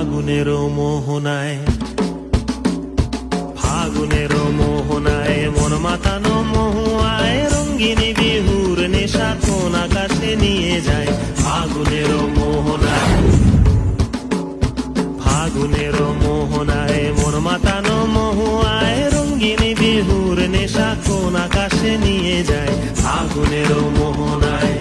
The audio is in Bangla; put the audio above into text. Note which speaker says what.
Speaker 1: ফাগুনেরও মোহনায়, ফাগুনেরও মোহনায় মন মাতানো মহুয়ায় রঙ্গিনী বিহুর নেশা কোন আকাশে নিয়ে যায়। ফাগুনেরও মোহনায়, ফাগুনেরও মোহনায় মন মাতানো মহুয়ায় রঙ্গিনী বিহুর নেশা কোন আকাশে নিয়ে যায়। ফাগুনেরও মোহনায়।